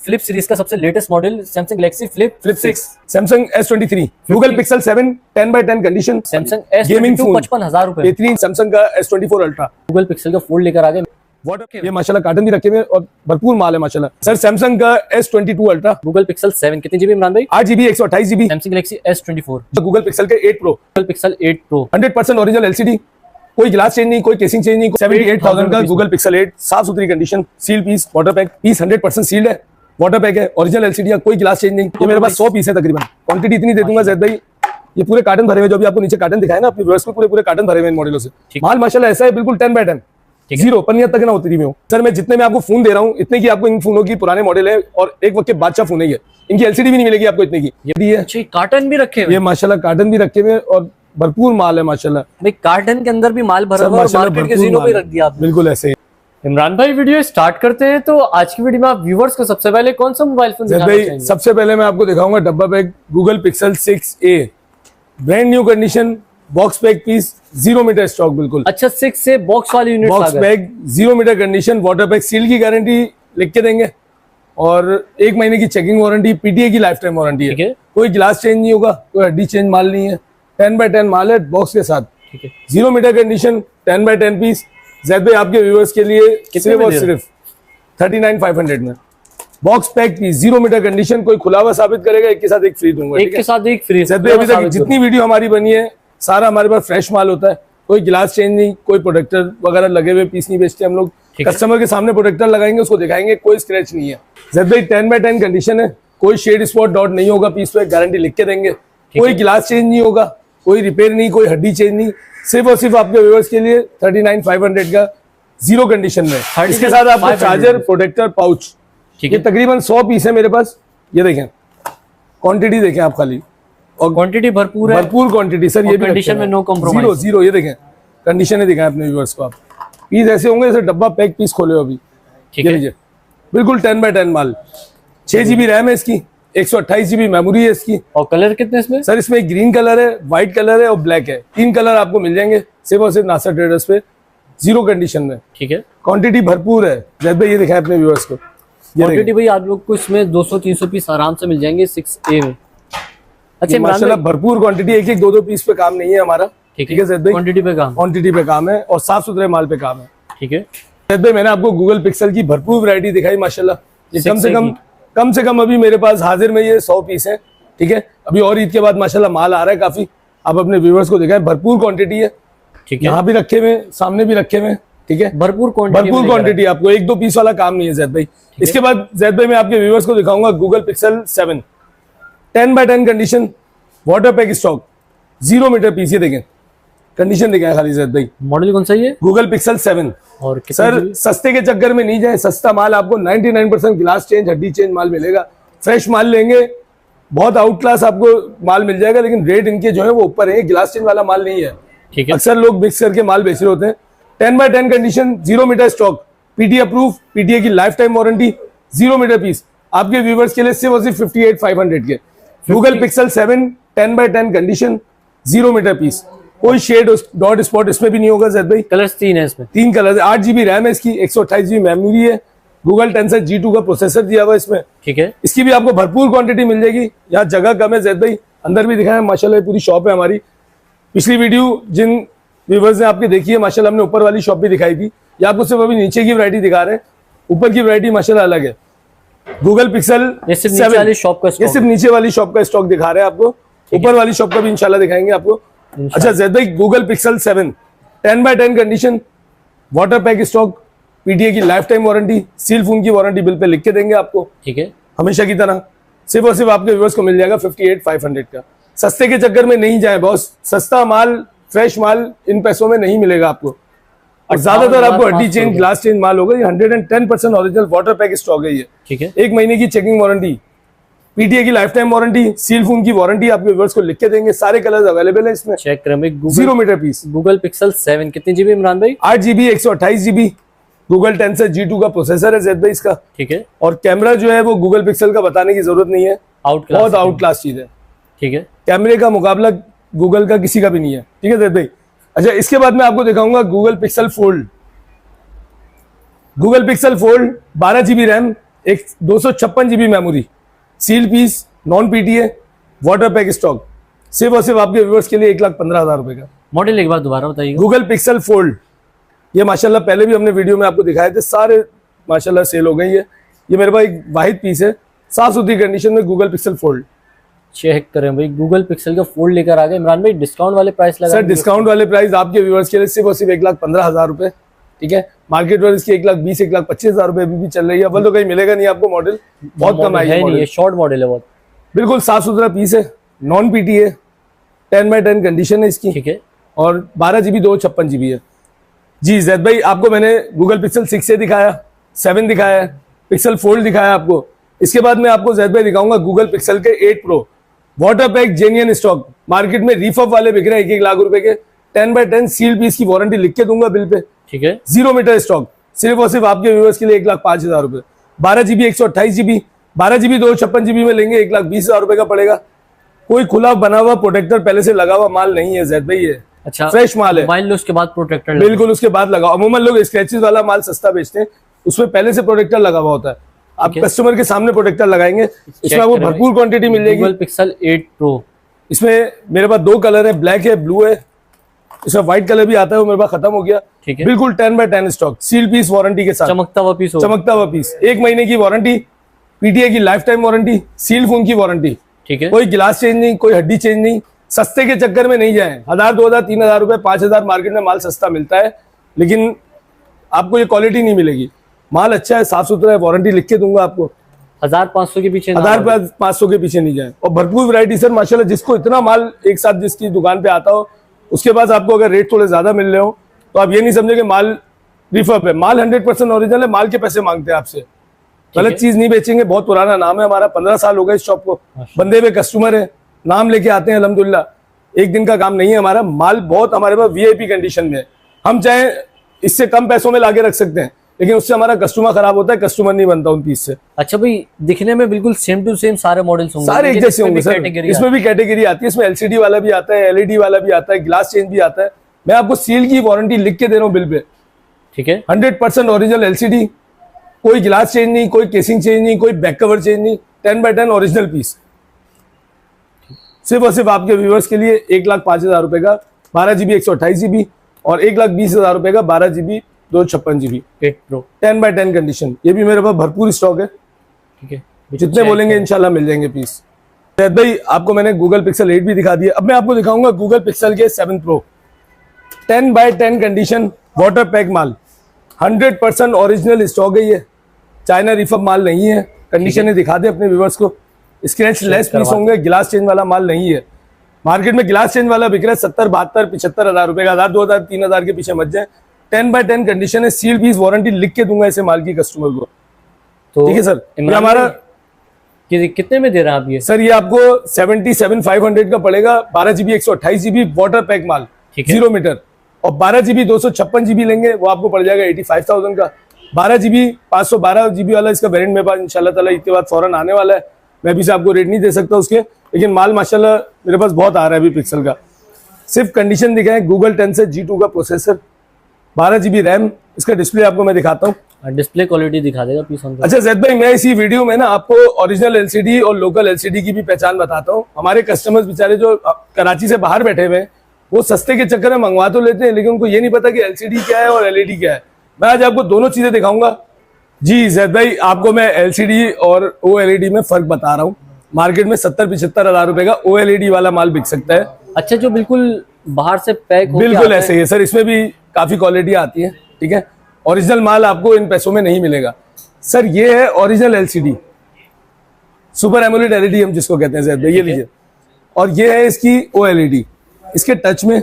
Flip series का सबसे latest model Samsung Galaxy flip 6, Samsung S23, Google Pixel 7 10x10 condition, Samsung gaming S22 phone 55,000 रुपए। बेहतरीन Samsung का S24 ultra, Google pixel का fold लेकर आ गए। ये माशाल्लाह कार्टन भी रखे हुए और भरपूर माल है माशाल्लाह। सर सैमसंग का S22 अल्ट्रा, गूगल पिक्सल 7 कितनी जीबी इमरान भाई? 8GB 128GB, Samsung Galaxy S24, Google Pixel के 8 pro, Google pixel 8 pro, 100% original LCD, कोई ग्लास चेंज नहीं, कोई केसिंग चेंज नहीं, 78,000 का गूगल पिक्सल 8, साफ सुथरी condition, seal piece, water pack piece 100% sealed है, वाटर पैक है, ओरिजिनल LCD है, कोई ग्लास चेंज नहीं। ये मेरे पास 100 पीस है तकरीबन, क्वांटिटी इतनी दे दूंगा जैद भाई। ये पूरे कार्टन भरे हुए, जो भी आपको नीचे कार्टन दिखाए ना अपने व्यूअर्स को, पूरे कार्टन भरे हुए इन मॉडलों से। माल माशाल्लाह ऐसा है बिल्कुल 10x10, जीरो पन्नियत तक ना होती में हो। सर मैं जितने में आपको फोन दे रहा हूँ इतने की आपको इन फोनों की पुराने मॉडल है और एक वक्त के बादशाह फोन है, इनकी LCD भी नहीं मिलेगी आपको इतने की। ये अच्छा कार्टन भी रखे हुए, ये माशाल्लाह कार्टन भी रखे हुए और भरपूर माल है माशाल्लाह। भाई कार्टन के अंदर भी माल भरा हुआ है और मार्केट के जीरो पे रख दिया आपने। बिल्कुल ऐसे। इमरान भाई वीडियो स्टार्ट करते हैं, तो आज की वीडियो में आप व्यूअर्स को सबसे पहले कौन सा मोबाइल फोन दिखाना चाहेंगे? सबसे पहले मैं आपको दिखाऊंगा डब्बा pack Google Pixel 6a, brand new condition, box pack piece, 0 metre stock बिल्कुल। अच्छा 6 से बॉक्स वाली unit, box pack 0 metre condition, water pack, seal की गारंटी लिख के देंगे और 1 महीने की चेकिंग वारंटी, PTA की लाइफ टाइम वारंटी है। कोई ग्लास चेंज नहीं होगा, कोई हड्डी चेंज माल नहीं है, 10x10 माल है बॉक्स के साथ। 0 metre condition, 10x10 piece. Zaid भाई आपके व्यूअर्स के लिए सिर्फ और सिर्फ 39,500 में box pack piece, 0 metre condition. कोई खुला हुआ साबित करेगा एक के साथ एक फ्री दूंगा। एक के साथ एक फ्री। जैद भाई अभी तक जितनी वीडियो हमारी बनी है सारा हमारे पास फ्रेश माल होता है, कोई गिलास चेंज नहीं, कोई प्रोटेक्टर वगैरह लगे हुए पीस नहीं बेचते हम लोग। कस्टमर के सामने प्रोटेक्टर लगाएंगे, उसको दिखाएंगे, कोई स्क्रैच नहीं है। जैद भाई 10x10 कंडीशन है, कोई शेड स्पॉट डॉट नहीं होगा पीस पे, गारंटी लिख के देंगे। कोई गिलास चेंज नहीं होगा, कोई रिपेयर नहीं, कोई हड्डी चेंज नहीं, सिर्फ और सिर्फ आपके व्यूअर्स के लिए 39,500 का जीरो कंडीशन में। इसके साथ आपको चार्जर, प्रोटेक्टर, पाउच, ये तकरीबन 100 पीस है मेरे पास। ये देखें क्वांटिटी देखें आप खाली, और क्वांटिटी भरपूर है, भरपूर क्वांटिटी सर। ये भी कंडीशन में नो कॉम्प्रोमाइज, जीरो। ये देखें कंडीशन दिखाएं अपने व्यूअर्स को। आप पीस ऐसे होंगे जैसे डब्बा पैक पीस खोले हो अभी। ठीक है, बिल्कुल 10x10 माल। 6GB रैम है इसकी, 128GB मेमोरी है इसकी। और कलर कितने इसमें? सर इसमें ग्रीन कलर है, व्हाइट कलर है और ब्लैक है। 3 कलर आपको मिल जाएंगे सिर्फ और सिर्फ नासा ट्रेडर्स पे, जीरो कंडीशन में। ठीक है, क्वांटिटी भरपूर है। जैद भाई ये दिखाएं अपने व्यूअर्स को, क्वांटिटी भाई आप लोग को इसमें 200-300 पीस आराम से मिल जाएंगे 6A में। अच्छा माशाल्लाह भरपूर क्वांटिटी, एक 2-2 पीस पे काम नहीं है हमारा। ठीक है जैद भाई, क्वांटिटी पे काम है और साफ सुथरे माल पे काम है। ठीक है जैद भाई, मैंने आपको गूगल पिक्सल की भरपूर वैरायटी दिखाई माशाल्लाह। ये कम से कम अभी मेरे पास हाजिर में ये 100 पीस है। ठीक है, अभी और ईद के बाद माशाल्लाह माल आ रहा है काफी। आप अपने व्यूअर्स को दिखाएं, भरपूर क्वांटिटी है। ठीक है, यहाँ भी रखे हुए, सामने भी रखे हुए। ठीक है, भरपूर क्वांटिटी आपको, 1-2 पीस वाला काम नहीं है जैद भाई। इसके बाद जैद भाई मैं आपके व्यूअर्स को दिखाऊंगा Google Pixel 7, 10x10 condition, water pack stock, 0 metre piece. ये देखें कंडीशन दिखाएं खाली जैद भाई। मॉडल कौन सा है? Google Pixel 7। और सर सस्ते के चक्कर में नहीं जाए, सस्ता माल आपको 99% ग्लास चेंज, हड्डी चेंज माल मिलेगा। फ्रेश माल लेंगे, बहुत आउट क्लास आपको माल मिल जाएगा, लेकिन रेट इनके जो है वो ऊपर है, ग्लास चेंज वाला माल नहीं है। ठीक है, अक्सर लोग मिक्स करके माल बेच रहे होते हैं। 10x10 condition, 0 metre stock, PTA approve, PTA की life time warranty, 0 metre piece. आपके व्यूवर्स के लिए सिर्फ और सिर्फ 58,500 के Google Pixel 7 10x10 condition, 0 metre piece. कोई शेड डॉट स्पॉट इसमें भी नहीं होगा जैद भाई। कलर्स 3 है इसमें, 3 कलर, 8GB रैम है इसकी, 128GB मेमोरी है, गूगल टेंसर G2 का प्रोसेसर दिया हुआ इसमें। ठीक है, इसकी भी आपको भरपूर क्वांटिटी मिल जाएगी। यहाँ जगह कम है जैद भाई, अंदर भी दिखाया माशाल्लाह, पूरी शॉप है हमारी। पिछली वीडियो जिन व्यूवर्स ने आपके देखी है माशाल्लाह, हमने ऊपर वाली शॉप भी दिखाई थी। ये आपको सिर्फ अभी नीचे की वैरायटी दिखा रहे हैं, ऊपर की वैरायटी माशाल्लाह अलग है। गूगल पिक्सल 7 ये सिर्फ नीचे वाली शॉप का स्टॉक दिखा रहे हैं आपको, ऊपर वाली शॉप का भी इंशाल्लाह दिखाएंगे आपको। अच्छा जैद भाई, Google Pixel 7 10x10 condition, water pack stock, PTA की life time warranty, seal phone की वारंटी बिल पे लिख के देंगे आपको। ठीक है, हमेशा की तरह सिर्फ और सिर्फ आपके व्यूअर्स को मिल जाएगा 58,500 का। सस्ते के चक्कर में नहीं जाए बॉस, सस्ता माल, फ्रेश माल इन पैसों में नहीं मिलेगा आपको। और ज्यादातर आपको हड्डी चेंज, ग्लास चेंज माल होगा। ये 110% ओरिजिनल वाटर पैक स्टॉक है ये। ठीक है, 1 महीने की चेकिंग वारंटी, PTA की life time warranty, seal phone की वारंटी आपके व्यूअर्स को लिख के देंगे। सारे कलर्स अवेलेबल है इसमें। चेक करें, 0 मीटर पीस। गूगल पिक्सल 7 कितनी GB इमरान भाई? 8GB 128GB, Google tensor G2 का प्रोसेसर है जैद भाई इसका। ठीक है, और कैमरा जो है वो गूगल पिक्सल का बताने की जरूरत नहीं है, बहुत आउट क्लास चीज है। ठीक है, कैमरे का मुकाबला गूगल का किसी का भी नहीं है। ठीक है जैद भाई। अच्छा, इसके बाद मैं आपको दिखाऊंगा Google Pixel Fold. Google Pixel Fold, 12GB RAM, एक 256 GB memory, seal piece, non PTA, water pack stock, सिर्फ और सिर्फ आपके व्यूअर्स के लिए 1,15,000 रुपए का। मॉडल एक बार दोबारा बताइएगा। गूगल पिक्सल फोल्ड, ये माशाल्लाह पहले भी हमने वीडियो में आपको दिखाए थे, सारे माशाल्लाह सेल हो गई है। ये मेरे पास एक वाहिद पीस है, साफ सुथरी कंडीशन में गूगल पिक्सल फोल्ड। चेक करें भाई, गूगल पिक्सल का फोल्ड लेकर आ गए। इमरान भाई डिस्काउंट वाले प्राइस लगा सर डिस्काउंट वाले प्राइस आपके व्यूअर्स के लिए सिर्फ और सिर्फ 1,15,000 रुपए, ठीक है। मार्केट वर्ड इसकी 1,20,000 1,25,000 रुपए अभी भी चल रही है। अव्वल तो कहीं मिलेगा नहीं आपको, मॉडल बहुत कम आई है। शॉर्ट मॉडल है बहुत, बिल्कुल साफ सुथरा पीस है, नॉन पीटीए, 10x10 कंडीशन है इसकी, ठीक है। और 12 जीबी 256 जीबी है। जी जैद भाई, आपको मैंने गूगल पिक्सल 6 से दिखाया, 7 दिखाया है, पिक्सल फोल्ड दिखाया आपको। इसके बाद मैं आपको जैद भाई दिखाऊंगा गूगल पिक्सल के 8 pro, water pack genuine stock. Market में रिफर्ब वाले बिक रहे हैं 1-1 लाख रुपए के, 10x10 सील पीस की वारंटी लिख के दूंगा बिल पे, ठीक है। 0 मीटर स्टॉक, सिर्फ और सिर्फ आपके व्यूअर्स के लिए 1,05,000 रुपए। 12 जीबी 128 जीबी, 12 जीबी 256 जीबी में लेंगे 1,20,000 रुपए का पड़ेगा। कोई खुला बना हुआ प्रोटेक्टर पहले से लगा हुआ माल नहीं है जैद भाई, ये अच्छा फ्रेश माल है। मोबाइल लो उसके बाद प्रोटेक्टर बिल्कुल उसके बाद लगा। अमूमन लोग स्क्रैचेस वाला माल सस्ता बेचते हैं, उसमें पहले से प्रोटेक्टर लगा हुआ होता है। आप कस्टमर के सामने प्रोटेक्टर लगाएंगे, इसमें आपको भरपूर क्वांटिटी मिल जाएगी। गूगल पिक्सल 8 प्रो, इसमें मेरे पास 2 कलर है, ब्लैक है, ब्लू है। इसमें व्हाइट कलर भी आता है, वो मेरे पास खत्म हो गया, ठीक है। बिल्कुल 10x10 stock, seal piece warranty के साथ, चमकता हुआ पीस, चमकता हुआ पीस, 1 महीने की वारंटी, पीटीए की life time warranty, seal phone की वारंटी, ठीक है। कोई गिलास चेंज नहीं, कोई हड्डी चेंज नहीं। सस्ते के चक्कर में नहीं जाए, 1,000 2,000 3,000 रुपए 5,000 मार्केट में माल सस्ता मिलता है, लेकिन आपको ये क्वालिटी नहीं मिलेगी। माल अच्छा है, साफ सुथरा है, वारंटी लिख के दूंगा आपको। 1,500 के पीछे, 1,500 के पीछे नहीं जाए। और भरपूर वैरायटी सर माशाल्लाह, जिसको इतना माल एक साथ जिसकी दुकान पे आता हो, उसके पास आपको अगर रेट थोड़े ज्यादा मिल रहे हो तो आप ये नहीं समझे कि माल रिफर्ब है। माल 100% ओरिजिनल है, माल के पैसे मांगते हैं आपसे, गलत चीज नहीं बेचेंगे। बहुत पुराना नाम है हमारा, 15 साल हो गए इस शॉप को, बंदे पे कस्टमर है, नाम लेके आते हैं अल्हम्दुलिल्लाह। एक दिन का काम नहीं है हमारा, माल बहुत हमारे पास वीआईपी कंडीशन में है। हम चाहे इससे कम पैसों में लाके रख सकते हैं, लेकिन उससे हमारा कस्टमर खराब होता है, कस्टमर नहीं बनता उन पीस से। अच्छा भाई, दिखने में बिल्कुल सेम टू सेम सारे मॉडल्स होंगे, सारे एक जैसे होंगे सर। इसमें भी कैटेगरी आती है, इसमें एलसीडी वाला भी आता है, एलईडी वाला भी आता है, ग्लास चेंज भी आता है। मैं आपको सील की वारंटी लिख के दे रहा हूँ बिल पे, ठीक है। 100% ओरिजिनल एलसीडी, कोई ग्लास चेंज नहीं, कोई केसिंग चेंज नहीं, कोई बैक कवर चेंज नहीं, 10x10 ओरिजिनल पीस, सिर्फ और सिर्फ आपके व्यूअर्स के लिए 1,05,000 रुपए का 12 जीबी 128 जीबी और 1,20,000 रुपए का 12 GB 256 GB 8 pro, 10x10 condition. ये भी मेरे पास भरपूर स्टॉक है, ठीक है। जितने बोलेंगे इंशाल्लाह मिल जाएंगे पीस। जैद भाई, आपको मैंने गूगल पिक्सल 8 भी दिखा दिया, अब मैं आपको दिखाऊंगा गूगल पिक्सल के 7 pro, 10x10 condition, water pack माल, 100% ओरिजिनल स्टॉक है। ये चाइना रिफर्ब माल नहीं है, कंडीशन है दिखा दे अपने व्यूअर्स को। स्क्रैच लेस पीस होंगे, गिलास चेंज वाला माल नहीं है। मार्केट में गिलास चेंज वाला बिक रहा है 70, 72, 75,000 रुपए का, 1,000 2,000 3,000 के पीछे मत जाए। 10x10 कंडीशन है, सील पीस वारंटी लिख के दूंगा इसे माल की कस्टमर को, तो ठीक है सर। ये हमारा कितने में दे रहे हैं आप ये? सर ये आपको 77,500 का पड़ेगा, 12 जीबी 128 जीबी वाटर पैक माल, 0 मीटर, और 12 जीबी 256 जीबी लेंगे वो आपको पड़ जाएगा 85,000 का। 12 जीबी 512 जीबी वाला इसका वेरिएंट मेरे पास इंशाल्लाह ताला इसके बाद फौरन आने वाला है। मैं भी से आपको रेट नहीं दे सकता उसके, लेकिन माल माशाल्लाह मेरे पास बहुत आ रहा है अभी पिक्सल का। सिर्फ कंडीशन दिखाएं, गूगल टेंसर G2 का प्रोसेसर, 12 जीबी रैम, इसका डिस्प्ले आपको मैं दिखाता हूँ। डिस्प्ले क्वालिटी दिखा देगा पीस ऑन। अच्छा जैद भाई, मैं इसी वीडियो में ना आपको ओरिजिनल एलसीडी और लोकल एलसीडी की भी पहचान बताता हूँ। हमारे कस्टमर्स बेचारे जो कराची से बाहर बैठे हुए हैं, वो सस्ते के चक्कर में मंगवा तो लेते हैं, लेकिन उनको ये नहीं पता कि एलसीडी क्या है और एलईडी क्या है। मैं आज आपको दोनों चीजें दिखाऊंगा। जी जैद भाई, आपको मैं एलसीडी और ओएलईडी में फर्क बता रहा हूँ। मार्केट में 70-75 हजार रुपए का ओएलईडी वाला माल बिक सकता है। अच्छा, जो बिल्कुल बाहर से पैक बिल्कुल ऐसे ही है सर, इसमें भी काफी क्वालिटी आती है, ठीक है। ओरिजिनल माल आपको इन पैसों में नहीं मिलेगा सर। ये है original LCD, super AMOLED LED हम जिसको कहते हैं जैद भाई, ये लीजिए। और ये है इसकी ओएलईडी। इसके टच में,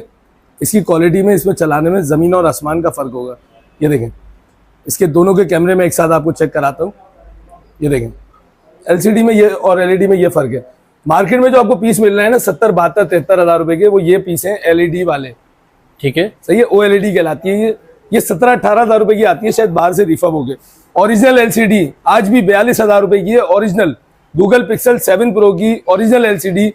इसकी क्वालिटी में, इसमें चलाने में जमीन और आसमान का फर्क होगा। ये देखें, इसके दोनों के कैमरे में एक साथ आपको चेक कराता हूँ। ये देखें, एलसीडी में ये और एलईडी में ये फर्क है। मार्केट में जो आपको पीस मिल रहे हैं ना 70, 72, 73 हजार रुपए के, वो ये पीस हैं एलईडी वाले, ठीक है। सही है, ओएलईडी कहलाती है ये 17-18 हजार रुपए की आती है, शायद बाहर से रिफर्ब हो गए। ओरिजिनल एलसीडी आज भी 42,000 रुपए की है, ओरिजिनल गूगल पिक्सल 7 प्रो की original LCD,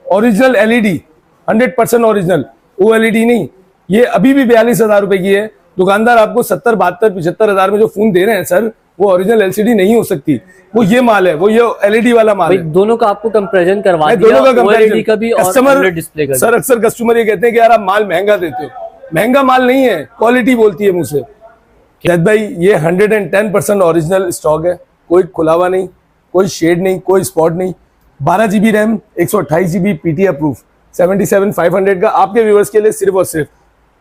original LED, 100% original, OLED नहीं। ये अभी भी 42,000 रुपए की है। दुकानदार आपको 70, 72, 75 हजार में जो फोन दे रहे हैं सर, वो ओरिजिनल एलसीडी नहीं हो सकती। वो ये माल है, वो ये एलईडी वाला माल है। दोनों का आपको कंपैरिजन करवा दिया, दोनों का OLED का भी और कस्टमर डिस्प्ले का। सर अक्सर कस्टमर ये कहते हैं कि यार आप माल महंगा देते हो। महंगा माल नहीं है, क्वालिटी बोलती है मुझसे। जैद भाई ये 110% ओरिजिनल स्टॉक है, कोई खुला हुआ नहीं, कोई शेड नहीं, कोई स्पॉट नहीं। 12 GB RAM, 128 GB PT approve, 77,500 का आपके व्यूअर्स के लिए सिर्फ और सिर्फ।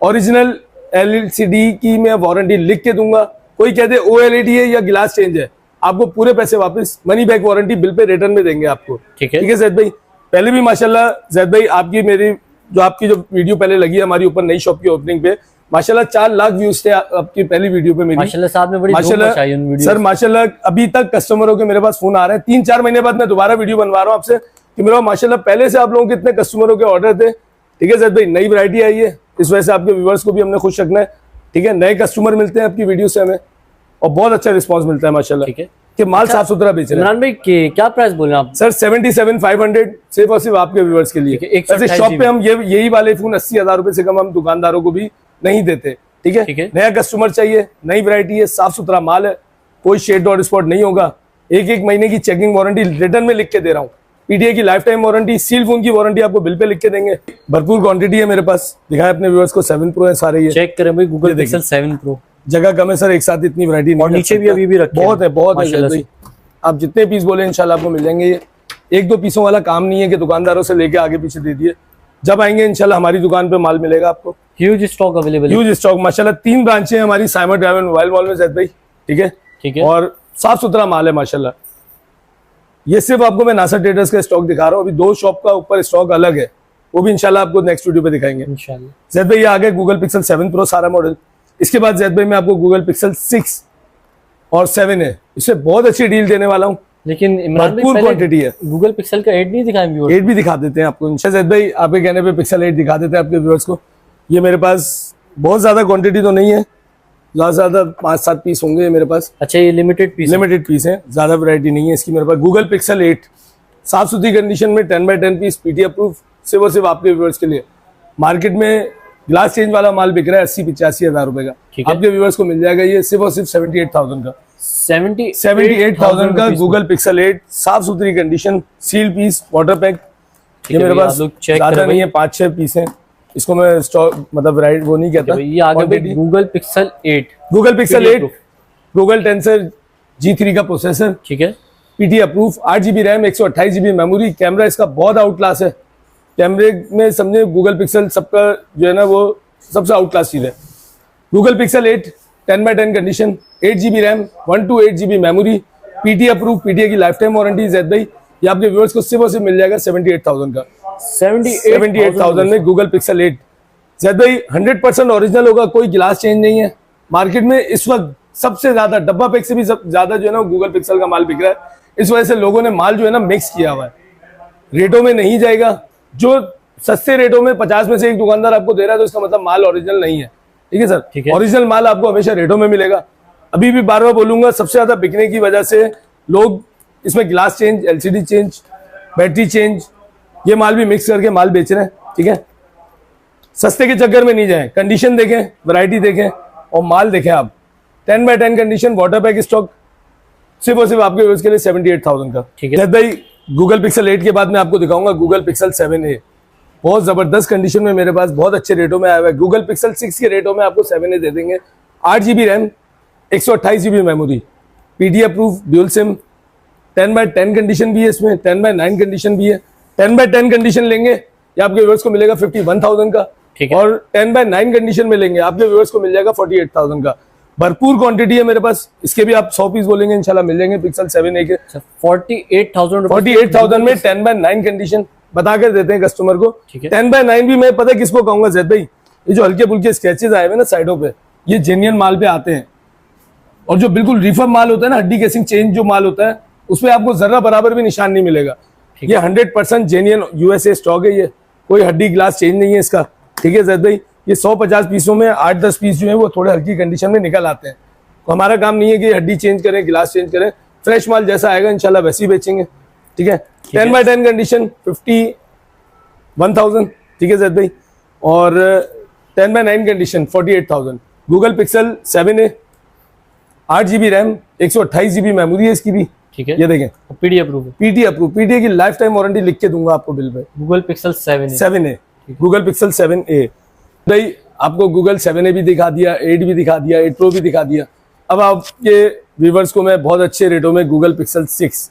ओरिजिनल एलसीडी की मैं वारंटी लिख के दूंगा। कोई कहते OLED है या गिलास चेंज है, आपको पूरे पैसे वापस, money back warranty bill pay return में देंगे आपको। ठीक है जैद भाई। पहले भी माशाल्लाह जैद भाई आपकी जो वीडियो पहले लगी है हमारी ऊपर नई शॉप की ओपनिंग पे, माशाल्लाह 4 लाख व्यूज थे आपकी पहली वीडियो पे मेरी। माशाल्लाह साहब ने बड़ी धूम मचाई उन वीडियो सर माशाल्लाह अभी तक कस्टमरों के मेरे पास फोन आ रहे हैं। 3-4 महीने बाद मैं दोबारा वीडियो बनवा रहा हूँ आपसे कि मेरा माशाल्लाह पहले से आप लोगों के इतने कस्टमरों के ऑर्डर थे। ठीक है जैद भाई, नई वैरायटी आई है, इस वजह से आपके व्यूअर्स को भी हमने खुश रखना है। ठीक है, नए कस्टमर मिलते हैं आपकी वीडियो से हमें और बहुत अच्छा रिस्पॉन्स मिलता है माशाल्लाह। ठीक है कि माल साफ सुथरा बेच रहे हैं। इमरान भाई क्या प्राइस बोल रहे हैं आप? सर 77,500 सिर्फ और सिर्फ आपके व्यूअर्स के लिए। ऐसे शॉप पे हम यही वाले फोन 80,000 रुपए से कम हम दुकानदारों को भी नहीं देते। ठीक है, नया कस्टमर चाहिए, नई वैरायटी है, साफ सुथरा माल है, कोई शेड डॉट स्पॉट नहीं होगा। 1 महीने की चेकिंग वारंटी रिटर्न में लिख के दे रहा हूँ। पीडीए की life time warranty, seal phone की वारंटी आपको बिल पे लिख के देंगे। भरपूर क्वांटिटी है मेरे पास, दिखाए अपने व्यूअर्स को। 7 Pro है सारे, ये चेक करें भाई, गूगल पिक्सल 7 Pro। जगह कम है सर, एक साथ इतनी वैरायटी नहीं। और नीचे भी अभी भी रखे बहुत है। आप जितने पीस बोले इंशाल्लाह आपको मिल जाएंगे। ये 1-2 पीसों वाला काम नहीं है कि दुकानदारों से लेके आगे पीछे दे दिए। जब आएंगे इंशाल्लाह हमारी दुकान पे माल मिलेगा आपको। Huge stock available, huge stock माशाल्लाह। 3 ब्रांचें हैं हमारी साइमर ड्राइव मोबाइल मॉल में जैद भाई। ठीक है, और साफ सुथरा माल है माशाल्लाह। ये सिर्फ आपको मैं नासर ट्रेडर्स का स्टॉक दिखा रहा हूँ, अभी 2 शॉप का ऊपर स्टॉक अलग है, वो भी इंशाल्लाह आपको नेक्स्ट वीडियो पे दिखाएंगे इंशाल्लाह। जैद भाई ये आ गए गूगल पिक्सल 7 Pro सारा मॉडल। इसके बाद जैद भाई मैं आपको गूगल पिक्सल 6 और 7 है, इससे बहुत अच्छी डील देने वाला हूँ। लेकिन भरपूर क्वांटिटी है। गूगल पिक्सल का 8 नहीं दिखाएं व्यूअर्स? 8 भी दिखा देते हैं आपको इंशाल्लाह। जैद भाई आपके कहने पे पिक्सल 8 दिखा देते हैं आपके व्यूअर्स को। ये मेरे पास बहुत ज्यादा क्वांटिटी तो नहीं है, ज्यादा 5-7 पीस होंगे मेरे पास। अच्छा, ये लिमिटेड पीस है, ज्यादा वैरायटी नहीं है इसकी मेरे पास। गूगल पिक्सल 8 साफ सुथरी कंडीशन में 10x10 पीस पीटी अप्रूव, सिर्फ और सिर्फ आपके व्यूअर्स के लिए। मार्केट में ग्लास चेंज वाला माल बिक रहा है 80-85 हजार रुपए का, आपके व्यूअर्स को मिल जाएगा ये सिर्फ और सिर्फ 78,000 का। 78,000 का गूगल पिक्सल 8 साफ सुथरी condition, seal piece, water pack. ये मेरे पास ज्यादा नहीं है, 5-6 पीस है। इसको मैं स्टॉक मतलब राइट वो नहीं कहता। ये आगे Google pixel 8, Google pixel 8 Google tensor G3 का प्रोसेसर। ठीक है, PT approve, 8 GB RAM, 128 GB memory. Camera इसका बहुत आउट क्लास है, कैमरे में समझे गूगल पिक्सल सबका जो है ना वो सबसे आउट क्लास चीज है। Google pixel 8 10x10 condition, 8 GB RAM, 128 GB memory, PT approve, PTA की लाइफ टाइम वारंटी। जैद भाई ये आपके व्यूअर्स को सिर्फ और सिर्फ मिल जाएगा 78,000 का। 78,000 में गूगल पिक्सल 8 जैद भाई 100% ओरिजिनल होगा, कोई गिलास चेंज नहीं है। मार्केट में इस वक्त सबसे ज्यादा डब्बा पैक से भी ज्यादा जो है ना गूगल पिक्सल का माल बिक रहा है। इस वजह से लोगों ने माल जो है ना मिक्स किया हुआ है, रेटों में नहीं जाएगा। जो सस्ते रेटों में 50 में से एक दुकानदार आपको दे रहा है तो इसका मतलब माल ओरिजिनल नहीं है। ठीक है सर, ओरिजिनल माल आपको हमेशा रेटों में मिलेगा। अभी भी बार बार बोलूंगा, सबसे ज्यादा बिकने की वजह से लोग इसमें glass change, LCD change, battery change, ये माल भी मिक्स करके माल बेच रहे हैं। ठीक है, सस्ते के चक्कर में नहीं जाए, कंडीशन देखें, वैरायटी देखें और माल देखें। आप 10x10 condition, water pack stock, सिर्फ और सिर्फ आपके व्यूअर्स के लिए 78,000 का। ठीक है जैद भाई गूगल पिक्सल 8 के बाद मैं आपको दिखाऊंगा गूगल पिक्सल 7a, बहुत जबरदस्त कंडीशन में मेरे पास बहुत अच्छे रेटों में आया हुआ है। गूगल पिक्सल 6 के रेटों में आपको 7a दे देंगे। 8 GB RAM, 128 GB memory, PD approve, dual SIM, 10x10 condition भी है इसमें, 10x9 कंडीशन भी है। 10x10 कंडीशन लेंगे ये आपके व्यूअर्स को मिलेगा 51,000 का, और 10x9 कंडीशन में लेंगे आपके व्यूअर्स को मिल जाएगा 48,000 का। भरपूर क्वांटिटी है मेरे पास, इसके भी आप 100 पीस बोलेंगे इंशाल्लाह मिल जाएंगे पिक्सल 7a के। 48,000 में 10x9 कंडीशन बता कर देते हैं कस्टमर को। 10x9 भी मैं पता किसको कहूंगा जैद भाई, ये जो हल्के फुल्के स्केचेस आए हुए ना साइडों पे, ये जेन्युइन माल पे आते हैं। और जो बिल्कुल रिफर माल होता है ना, हड्डी केसिंग चेंज जो माल होता है, उसमें आपको जर्रा बराबर भी निशान नहीं मिलेगा। ये 100% जेन्युइन यूएसए स्टॉक है, ये कोई हड्डी ग्लास चेंज नहीं है इसका। ठीक है जैद भाई, ये 150 पीसों में 8-10 पीस जो है वो थोड़े हल्की कंडीशन में निकल आते हैं। तो हमारा काम नहीं है कि हड्डी चेंज करें, गिलास चेंज करें, फ्रेश माल जैसा आएगा इंशाल्लाह वैसे ही बेचेंगे। ठीक है, 10x10 कंडीशन 51,000। ठीक है जैद भाई, और 10x9 condition 48,000। Google pixel 7a 8 GB RAM, 128 GB memory है इसकी भी। ठीक है, ये देखें, पीडी अप्रूव है। पीटी अप्रूव, पीटी की लाइफ टाइम वारंटी लिख के दूंगा आपको bill pay. Google pixel 7A। Google pixel 7A। भाई आपको गूगल 7A भी दिखा दिया, 8 भी दिखा दिया, 8 प्रो भी दिखा दिया। अब आपके व्यूवर्स को मैं बहुत अच्छे रेटों में गूगल पिक्सल 6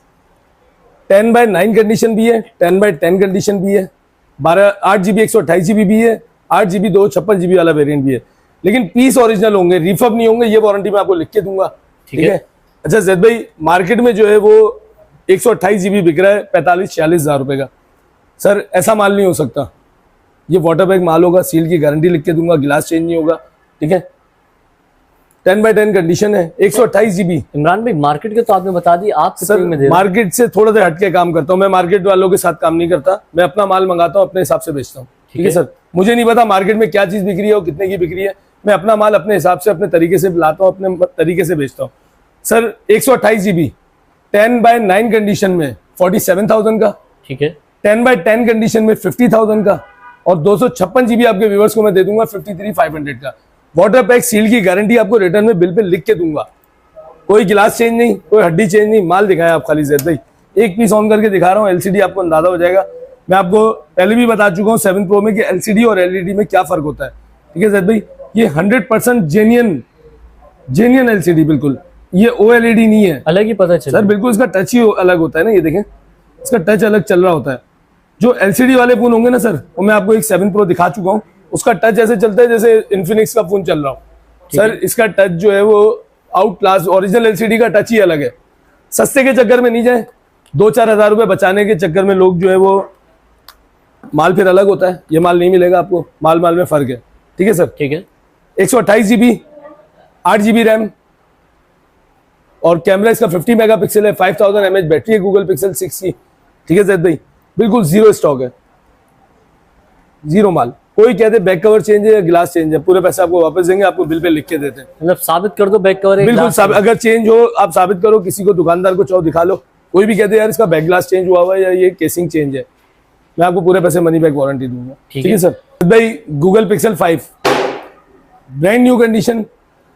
10/9 कंडीशन भी है, 10/10 कंडीशन भी है, 8 GB 128 GB भी है, 8 GB 256 GB वाला वेरिएंट भी है, लेकिन पीस ओरिजिनल होंगे, रिफर्ब नहीं होंगे। ये वारंटी मैं आपको लिख के दूंगा। ठीक है। अच्छा जैद भाई, मार्केट में जो है वो 128 GB बिक रहा है 45-46 हज़ार रुपए का। सर ऐसा माल नहीं हो सकता, ये वाटर बैग माल होगा, सील की गारंटी लिख के दूंगा, गिलास चेंज नहीं होगा। ठीक है, 10/10 कंडीशन है, 128 GB। इमरान भाई मार्केट के तो आपने बता दी, आप सर मार्केट से थोड़ा सा हटके काम करता हूँ मैं, मार्केट वालों के साथ काम नहीं करता, मैं अपना माल मंगाता हूँ, अपने हिसाब से बेचता हूँ। ठीक है सर, मुझे नहीं पता मार्केट में क्या चीज बिक रही है और कितने की बिक रही है, मैं अपना माल अपने हिसाब से अपने तरीके से लाता हूँ, अपने तरीके से बेचता हूँ। सर 128 GB 10/9 कंडीशन में 47,000 का। ठीक है, 10/10 कंडीशन में 50,000 का, और 256 GB आपके व्यूवर्स को मैं दे दूंगा 53,500 का। वाटर पैक सील की गारंटी आपको रिटर्न में बिल पे लिख के दूंगा, कोई गिलास चेंज नहीं, कोई हड्डी चेंज नहीं, माल दिखाया आप खाली जैद भाई। एक पीस ऑन करके दिखा रहा हूँ, एलसीडी आपको अंदाजा हो जाएगा। मैं आपको पहले भी बता चुका हूँ 7 प्रो में कि एलसीडी और एलईडी में क्या फर्क होता है। ठीक है जैद भाई, ये 100% जेन्युइन एलसीडी, बिल्कुल ये ओएलईडी नहीं है, अलग ही पता चला सर, बिल्कुल इसका टच ही अलग होता है ना, ये देखें इसका टच अलग चल रहा होता है। जो एलसीडी वाले फोन होंगे ना सर, वो मैं आपको एक 7 प्रो दिखा चुका हूँ, उसका टच ऐसे चलता है जैसे इन्फिनिक्स का फोन चल रहा हो। सर इसका टच जो है वो आउट क्लास, ओरिजिनल एलसीडी का टच ही अलग है। सस्ते के चक्कर में नहीं जाए, 2-4 हज़ार रुपए बचाने के चक्कर में लोग जो है वो, माल फिर अलग होता है, ये माल नहीं मिलेगा आपको, माल में फर्क है। ठीक है सर। ठीक है, 128 GB 8 GB रैम, और कैमरा इसका 50 मेगापिक्सल है, 5000 mAh बैटरी है गूगल पिक्सल 6 की। ठीक है जैद भाई, बिल्कुल जीरो स्टॉक है, जीरो माल। कोई कहते बैक कवर चेंज है या ग्लास चेंज है, पूरे पैसे आपको वापस देंगे, आपको बिल पे लिख के देते हैं। मतलब साबित कर दो बैक कवर, बिल्कुल अगर चेंज हो आप साबित करो, किसी को दुकानदार को चाहो दिखा लो, कोई भी कहते यार इसका बैक ग्लास चेंज हुआ है या ये केसिंग चेंज है, मैं आपको पूरे पैसे मनी बैक वारंटी दूंगा। ठीक है सर। भाई Google pixel 5 brand new condition,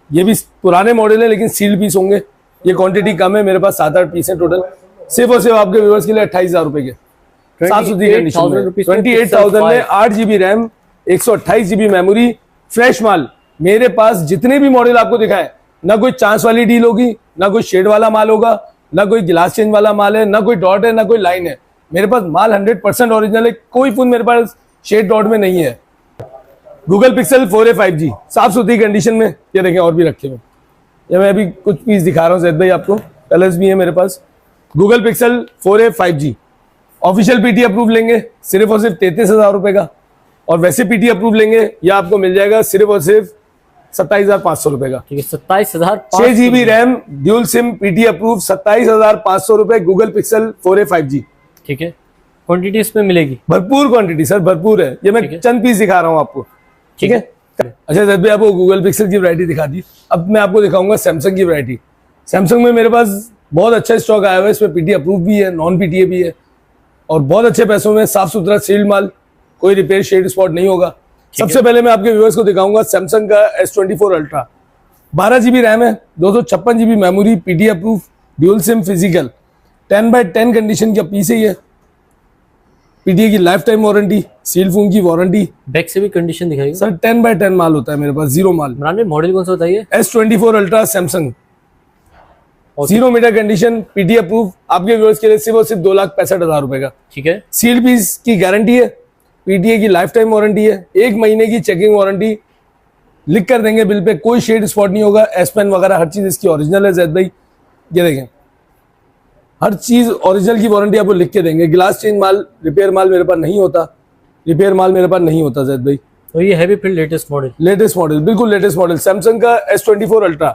ये भी पुराने मॉडल है लेकिन सील पीस होंगे, ये क्वांटिटी कम है, मेरे पास 7-8 पीस है टोटल, सिर्फ और सिर्फ आपके व्यूअर्स के लिए 28,000 रुपए के, 28,000 में 8 GB RAM, 128 GB memory, fresh माल। मेरे पास जितने भी मॉडल आपको दिखाए, ना कोई चांस वाली डील होगी, ना कोई शेड वाला माल होगा, ना कोई गिलास चेंज वाला माल है, ना कोई डॉट है, ना कोई लाइन है। मेरे पास माल 100% ओरिजिनल है, कोई फोन मेरे पास शेड डॉट में नहीं है। गूगल पिक्सल 4a 5G साफ सुथरी कंडीशन में, ये देखें और भी रखे हुए, ये मैं अभी कुछ पीस दिखा रहा हूँ जैद भाई, आपको कलर्स भी है मेरे पास। Google Pixel 4a 5G official PT approve लेंगे सिर्फ और सिर्फ 33,000 रुपए का, और वैसे पीटी अप्रूव लेंगे या आपको मिल जाएगा सिर्फ और सिर्फ 27,500 रुपए का। ठीक है, 27,000, 6 GB RAM, dual SIM, PT approve, 27,500 रुपए गूगल पिक्सल 4a 5G। ठीक है, क्वांटिटी इसमें मिलेगी, भरपूर क्वांटिटी सर, भरपूर है। ये मैं चंद पीस दिखा रहा हूँ आपको। ठीक है। अच्छा जैद भाई, आपको गूगल पिक्सल की वैरायटी दिखा दी, अब मैं आपको दिखाऊंगा सैमसंग की वैरायटी। सैमसंग में मेरे पास बहुत अच्छा स्टॉक आया हुआ है, इसमें पीटी अप्रूव भी है, नॉन पीटीए भी है, और बहुत अच्छे पैसों में, साफ सुथरा सील्ड माल, कोई रिपेयर शेड स्पॉट नहीं होगा। सबसे पहले मैं आपके व्यूअर्स को दिखाऊंगा सैमसंग का S24 अल्ट्रा, 12 GB रैम है, 256 GB memory, PT approve, dual SIM, physical, 10/10 condition का पीस है ये, पीटीए की life time warranty, seal phone की वारंटी। बैक से भी कंडीशन दिखाइए सर 10/10 माल होता है मेरे पास, जीरो माल। मॉडल कौन सा बताइए? S24 ultra Samsung, 0 metre condition, PT approve, आपके व्यूअर्स के लिए सिर्फ और सिर्फ 2,65,000 रुपए का। ठीक है, सील पीस की गारंटी है, पीटीए की लाइफ टाइम वारंटी है, 1 महीने की चेकिंग वारंटी, लिख कर देंगे बिल पे, कोई शेड स्पॉट नहीं होगा, एस पेन वगैरह हर चीज इसकी ओरिजिनल है जैद भाई, ये देखें हर चीज ओरिजिनल की वारंटी आपको लिख के देंगे। ग्लास चेंज माल, रिपेयर माल मेरे पास नहीं होता, रिपेयर माल मेरे पास नहीं होता जैद भाई। तो ये है भी फिर लेटेस्ट मॉडल, बिल्कुल लेटेस्ट मॉडल सैमसंग का S24 ultra,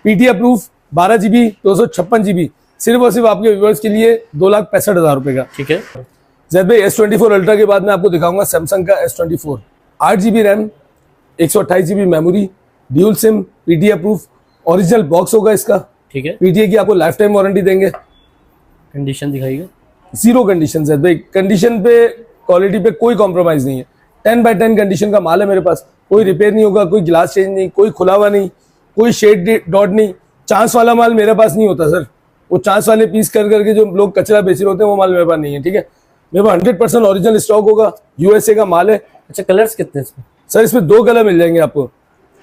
PT approve, 12 GB 256 GB, सिर्फ और सिर्फ आपके व्यूअर्स के लिए 2,65,000 रुपए का। ठीक है जैद भाई, S24 अल्ट्रा के बाद मैं आपको दिखाऊंगा सैमसंग का S24, 8 GB RAM, 128 GB memory, dual SIM, PT approve, original box होगा इसका। ठीक है, पीटीए की आपको लाइफ टाइम वारंटी देंगे। कंडीशन दिखाइएगा, जीरो कंडीशन है भाई, कंडीशन पे, क्वालिटी पे कोई कॉम्प्रोमाइज नहीं है, 10/10 कंडीशन का माल है मेरे पास, कोई रिपेयर नहीं होगा, कोई ग्लास चेंज नहीं, कोई खुला हुआ नहीं, कोई शेड डॉट नहीं, चांस वाला माल मेरे पास नहीं होता सर, वो चांस वाले पीस कर करके जो लोग कचरा बेच रहे होते हैं वो माल मेरे पास नहीं है, ठीक है। मेरे पास 100% ओरिजिनल स्टॉक होगा, यूएसए का माल है। अच्छा, कलर्स कितने इसमें? सर इसमें 2 कलर मिल जाएंगे आपको।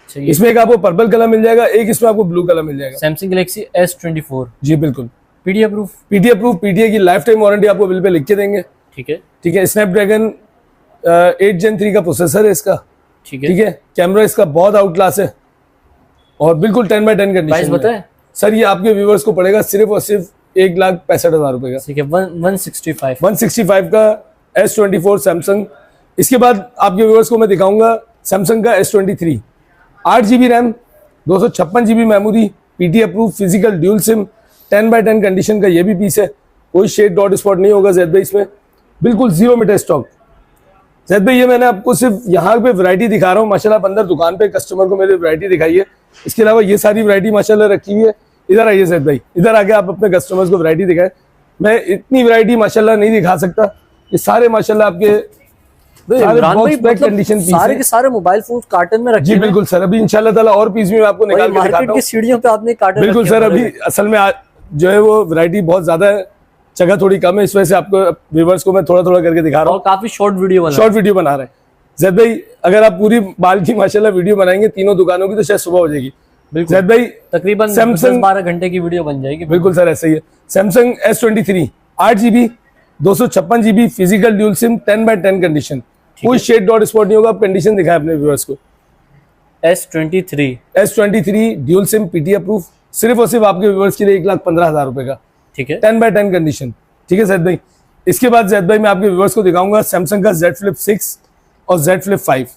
इसमें एक आपको पर्पल कलर मिल जाएगा, एक इसमें आपको ब्लू कलर मिल जाएगा। Samsung Galaxy S24। जी बिल्कुल, PDF proof. PDF proof, PDA की लाइफ टाइम वारंटी आपको बिल पे लिख के देंगे। ठीक है, ठीक है। स्नैपड्रैगन 8 Gen 3 का प्रोसेसर है इसका। ठीक है, ठीक है। कैमरा इसका बहुत आउट क्लास है और बिल्कुल 10x10 कंडीशन बताए सर। ये आपके व्यूवर्स को पड़ेगा सिर्फ और सिर्फ 1,65,000 रुपए का। ठीक है, 165 का S24 सैमसंग। इसके बाद आपके व्यूवर्स को मैं दिखाऊंगा सैमसंग का S23, 8 GB RAM, 256 GB memory, PT approve, physical dual SIM, 10x10 condition का ये भी पीस है। कोई शेड डॉट स्पॉट नहीं होगा जैद भाई इसमें, बिल्कुल 0 मीटर स्टॉक। जैद भाई ये मैंने आपको सिर्फ यहाँ पे वैरायटी दिखा रहा हूँ माशाल्लाह, अंदर दुकान पे कस्टमर को मेरी वैरायटी दिखाई है। इसके अलावा ये सारी वैरायटी माशाल्लाह रखी हुई है। इधर आइए जैद भाई, इधर आके आप अपने कस्टमर्स को वैरायटी दिखाएं। मैं इतनी वैरायटी माशाल्लाह नहीं दिखा सकता, ये सारे माशाल्लाह आपके कंडीशन पीस सारे के सारे मोबाइल फोन कार्टन में रखे। जी बिल्कुल सर, अभी इंशाल्लाह ताला और पीस भी मैं आपको निकाल के दिखाता हूं। सीढ़ियों पे आपने कार्टन बिल्कुल सर, अभी असल में जो है वो वैरायटी बहुत ज्यादा है, जगह थोड़ी कम है, इस वजह से आपको व्यूअर्स को मैं थोड़ा थोड़ा करके दिखा रहा हूँ। काफी शॉर्ट वीडियो बना रहे हैं जैद भाई। अगर आप पूरी बाल की माशाल्लाह वीडियो बनाएंगे तीनों दुकानों की तो शायद सुबह हो जाएगी। जैद भाई तकरीबन सैमसंग 12 घंटे की वीडियो बन जाएगी। बिल्कुल सर ऐसा ही है। Samsung S23 8 GB, 256 GB, physical dual SIM, 10x10 condition, कोई शेड डॉट स्पॉट नहीं होगा। आप कंडीशन दिखाएं अपने व्यूअर्स को। S23 dual SIM, PT approve, सिर्फ और सिर्फ आपके व्यूअर्स के लिए 1,15,000 रुपए का। ठीक है, 10x10 कंडीशन। ठीक है जैद भाई। इसके बाद जैद भाई मैं आपके व्यूअर्स को दिखाऊंगा सैमसंग का Z Flip 6 और Z Flip 5।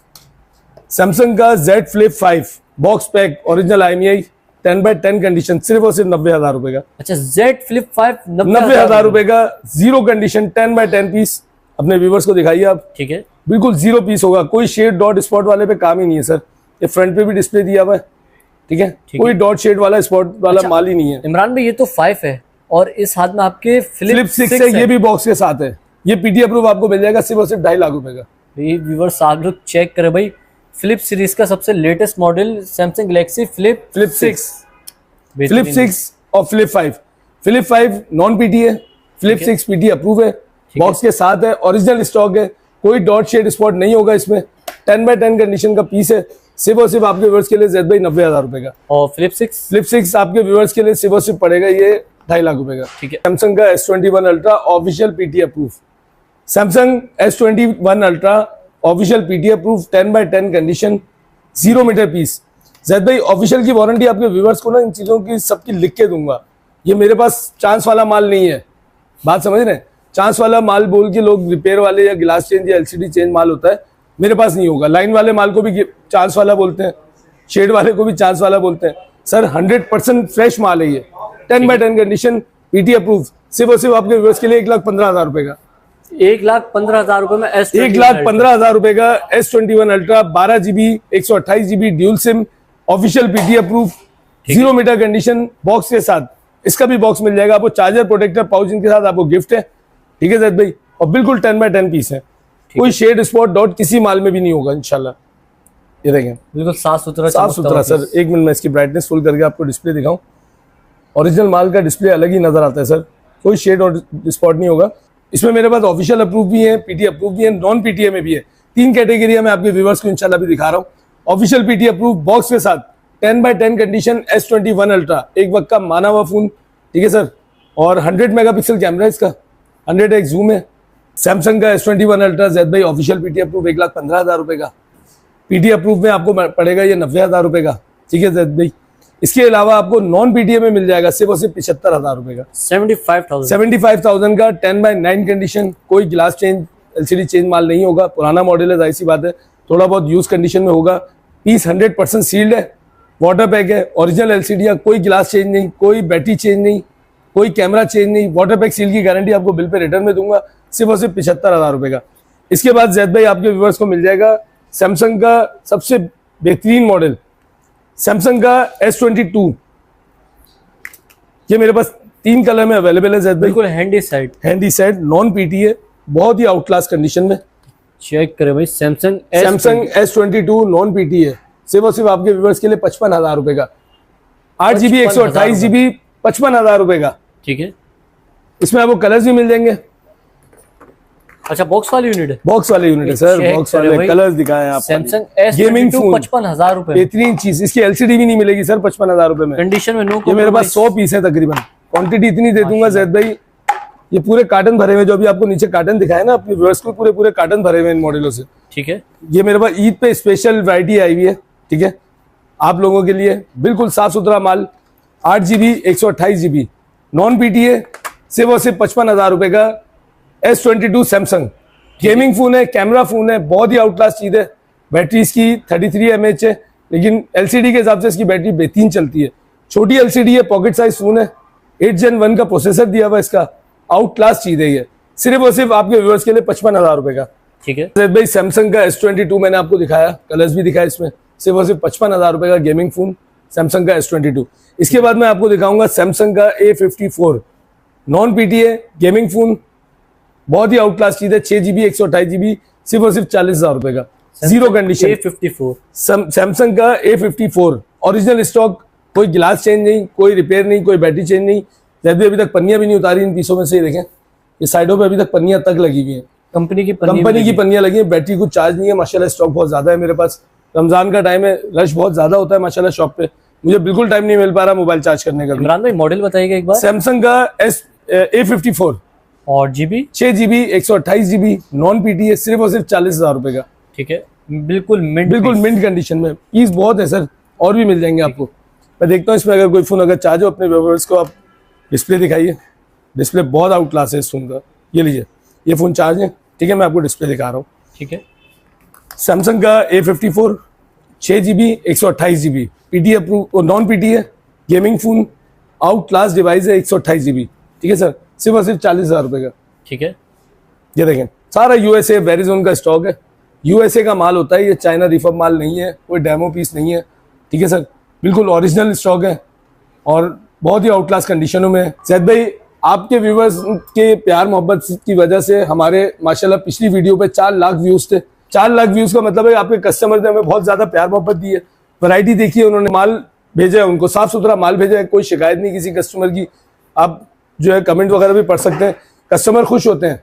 सैमसंग का Z Flip 5 box pack original IMEI 10x10 condition, सिर्फ और सिर्फ 90,000 रुपए का। अच्छा, Z Flip 5 90,000 रुपए का, 0 कंडीशन, 10x10 पीस। अपने व्यूअर्स को दिखाइए आप। ठीक है, बिल्कुल 0 पीस होगा, कोई शेड डॉट स्पॉट वाले पे काम ही नहीं है सर। ये फ्रंट पे भी डिस्प्ले दिया हुआ है। ठीक है, कोई डॉट शेड वाला स्पॉट वाला माल ही नहीं है। इमरान भाई ये तो 5 है और इस हाथ में आपके फ्लिप 6 है, ये भी बॉक्स के साथ है। ये पीटी अप्रूव आपको मिल जाएगा सिर्फ और सिर्फ 2.5 लाख रुपए का। व्यूअर्स आप लोग चेक करें भाई, फ्लिप सीरीज का सबसे latest model Samsung Galaxy flip 6 और फ्लिप 5। फ्लिप 5 नॉन पीटी है, फ्लिप 6 पीटी अप्रूव है, बॉक्स के साथ है, ओरिजिनल स्टॉक है, कोई डॉट शेड स्पॉट नहीं होगा इसमें। 10x10 कंडीशन का पीस है, सिर्फ और सिर्फ आपके व्यूअर्स के लिए जैद भाई 90,000 रुपए का। और फ्लिप 6 आपके व्यूअर्स के लिए सिर्फ और सिर्फ पड़ेगा ये 2.5 लाख रुपए का। ठीक है, सैमसंग का S21 Ultra official PT approve. Samsung S21 Ultra official PT approve, 10x10 condition, 0 metre piece. Zaid भाई ऑफिशियल की वारंटी आपके व्यूअर्स को ना इन चीजों की सबकी लिख के दूंगा। ये मेरे पास चांस वाला माल नहीं है, बात समझ रहे हैं। चांस वाला माल बोल के लोग रिपेयर वाले या गिलास चेंज या LCD चेंज माल होता है, मेरे पास नहीं होगा। लाइन वाले माल को भी चांस वाला बोलते हैं, शेड वाले को भी चांस वाला बोलते हैं सर। 100% फ्रेश माल है ये, 10x10 कंडीशन, पीटी अप्रूव, सिर्फ और सिर्फ आपके व्यूअर्स के लिए 1,15,000 रुपए का। 1,15,000 रुपए में 1,15,000 रुपए का S21 ultra, 12 GB, 128 GB dual SIM, official PT approve, 0 metre condition, box के साथ। इसका भी बॉक्स मिल जाएगा आपको, चार्जर, प्रोटेक्टर, पाउच इनके साथ आपको गिफ्ट है। ठीक है जैद भाई, और बिल्कुल 10x10 पीस है, कोई शेड स्पॉट डॉट किसी माल में भी नहीं होगा इंशाल्लाह। ये देखें बिल्कुल साफ सुथरा सर। 1 मिनट में इसकी ब्राइटनेस फुल करके आपको डिस्प्ले दिखाऊं। ओरिजिनल माल का डिस्प्ले अलग ही नजर आता है सर, कोई शेड और स्पॉट नहीं होगा इसमें। मेरे पास ऑफिशियल अप्रूव भी है, पीटी अप्रूव भी है, नॉन पीटीए में भी है। 3 कैटेगरी मैं आपके व्यूअर्स को इंशाल्लाह भी दिखा रहा हूँ। ऑफिशियल पीटी अप्रूव बॉक्स के साथ, 10x10 कंडीशन, S21 अल्ट्रा, एक वक्त का माना हुआ फोन। ठीक है सर, और 100 मेगापिक्सल कैमरा इसका, 100x जूम है। सैमसंग का S21 अल्ट्रा जैद भाई ऑफिशियल पीटी अप्रूव 1,15,000 रुपए का। पीटी अप्रूव में आपको पड़ेगा ये 90,000 रुपए का। ठीक है जैद भाई, इसके अलावा आपको नॉन पीटीए में मिल जाएगा सिर्फ और सिर्फ 75,000 रुपए का। 75,000 का 10x9 कंडीशन, कोई ग्लास चेंज LCD चेंज माल नहीं होगा, पुराना मॉडल है, जाहिर सी बात है थोड़ा बहुत यूज कंडीशन में होगा। पीस 100% सील्ड है, वाटर पैक है, ओरिजिनल LCD है, कोई ग्लास चेंज नहीं, कोई बैटरी चेंज नहीं, कोई कैमरा चेंज नहीं, वाटर पैक सील की गारंटी आपको बिल पे रिटर्न में दूंगा, सिर्फ और सिर्फ 75,000 रुपए का। इसके बाद जैद भाई आपके व्यूअर्स को मिल जाएगा सैमसंग का सबसे बेहतरीन मॉडल, सैमसंग का S22। ये मेरे पास 3 कलर में अवेलेबल है जैद भाई। बिल्कुल हैंडी सेट, नॉन पीटी है, बहुत ही आउट क्लास कंडीशन में। चेक करें भाई, सैमसंग S22 नॉन पीटी है, सिर्फ और सिर्फ आपके व्यूअर्स के लिए 55,000 रुपए का। 8 GB 128 GB 55,000 रुपए का। ठीक है, इसमें आपको कलर्स भी मिल जाएंगे। अच्छा बॉक्स वाली यूनिट है, बॉक्स वाले यूनिट है सर, बॉक्स वाले कलर्स दिखाए आप। सैमसंग गेमिंग S22 फोन 55,000 रुपए, बेहतरीन चीज। इसकी LCD भी नहीं मिलेगी सर 55,000 रुपए में। कंडीशन में नो, ये मेरे पास 100 पीस है तकरीबन, क्वांटिटी इतनी दे दूंगा जैद भाई। ये पूरे कार्टन भरे हुए, जो अभी आपको नीचे कार्टन दिखाए ना अपने व्यूअर्स को, पूरे पूरे कार्टन भरे हुए इन मॉडलों से। ठीक है, ये मेरे पास ईद पे स्पेशल वैरायटी आई हुई है, ठीक है, आप लोगों के लिए बिल्कुल साफ सुथरा माल। 8 GB 128 GB नॉन PTA, सिर्फ और सिर्फ 55,000 रुपए का S22 सैमसंग गेमिंग फोन है, कैमरा फोन है, बहुत ही आउटक्लास चीज है। बैटरी इसकी 33 mAh है, लेकिन LCD के हिसाब से इसकी बैटरी बेहतरीन चलती है। छोटी LCD है, पॉकेट साइज फोन है, 8 Gen 1 का प्रोसेसर दिया हुआ इसका, आउट क्लास चीज है ये, सिर्फ और सिर्फ आपके व्यूअर्स के लिए 55,000 रुपए का। ठीक है भाई सैमसंग का S22 मैंने आपको दिखाया, कलर्स भी दिखाया इसमें, सिर्फ और सिर्फ 55,000 रुपए का गेमिंग फोन सैमसंग का S22। इसके बाद मैं आपको दिखाऊंगा सैमसंग का A54 non PTA gaming phone, बहुत ही आउट क्लास चीज है। 6 GB 128 GB सिर्फ और सिर्फ 40,000 रुपए का, जीरो कंडीशन। A54 सैमसंग का A54 ओरिजिनल स्टॉक, कोई गिलास चेंज नहीं, कोई रिपेयर नहीं, कोई बैटरी चेंज नहीं। जैसे अभी तक पन्नियां भी नहीं उतारी इन पीसों में से, देखें ये साइडों पे अभी तक पन्नियां तक लगी हुई हैं, कंपनी की पन्नियां लगी हैं। बैटरी कुछ चार्ज नहीं है माशाल्लाह, स्टॉक बहुत ज्यादा है मेरे पास। रमजान का टाइम है, रश बहुत ज्यादा होता है माशाल्लाह शॉप पे, मुझे बिल्कुल टाइम नहीं मिल पा रहा मोबाइल चार्ज करने का। इमरान भाई मॉडल बताइएगा एक बार। सैमसंग का A54 और GB 6 GB 128 GB non PTA, सिर्फ और सिर्फ 40,000 रुपए का। ठीक है, बिल्कुल मिंट कंडीशन में, पीस बहुत है सर, और भी मिल जाएंगे आपको। मैं देखता हूँ इसमें अगर कोई फोन अगर चार्ज हो, अपने व्यूअर्स को आप डिस्प्ले दिखाइए। डिस्प्ले बहुत आउट क्लास है इस फोन का, ये लीजिए, ये फोन चार्ज है, ठीक है, मैं आपको डिस्प्ले दिखा रहा हूँ। ठीक है, सैमसंग का A54 6 GB 128 GB PTA approve, non PTA gaming phone, out class device है, 128 GB। ठीक है सर, सिर्फ और सिर्फ 40,000 रुपए का। ठीक है, ये देखें सारा USA वेरिजोन का स्टॉक है, USA का माल होता है ये, चाइना रिफर्ब माल नहीं है, कोई डेमो पीस नहीं है। ठीक है सर, बिल्कुल ओरिजिनल स्टॉक है और बहुत ही आउट क्लास कंडीशनों में है। जैद भाई आपके व्यूवर्स के प्यार मोहब्बत की वजह से हमारे माशाल्लाह पिछली वीडियो पे 4 लाख व्यूज थे। 4 लाख व्यूज का मतलब है आपके कस्टमर ने हमें बहुत ज्यादा प्यार मोहब्बत दी है, वैरायटी देखी है, उन्होंने माल भेजा है, उनको साफ सुथरा माल भेजा है, कोई शिकायत नहीं किसी कस्टमर की। आप जो है कमेंट वगैरह भी पढ़ सकते हैं, कस्टमर खुश होते हैं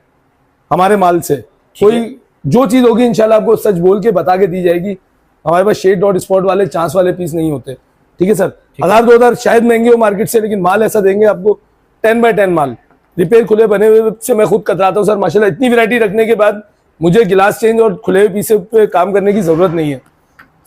हमारे माल से। कोई जो चीज होगी इंशाल्लाह आपको सच बोल के बता के दी जाएगी। हमारे पास शेड डॉट स्पॉट वाले चांस वाले पीस नहीं होते। ठीक है सर, 1000-2000 शायद महंगे हो मार्केट से, लेकिन माल ऐसा देंगे आपको 10 बाय 10 माल, रिपेयर खुले बने हुए से मैं खुद कतराता हूँ सर। माशाल्लाह इतनी वैरायटी रखने के बाद मुझे गिलास चेंज और खुले हुए पीस पे काम करने की जरूरत नहीं है,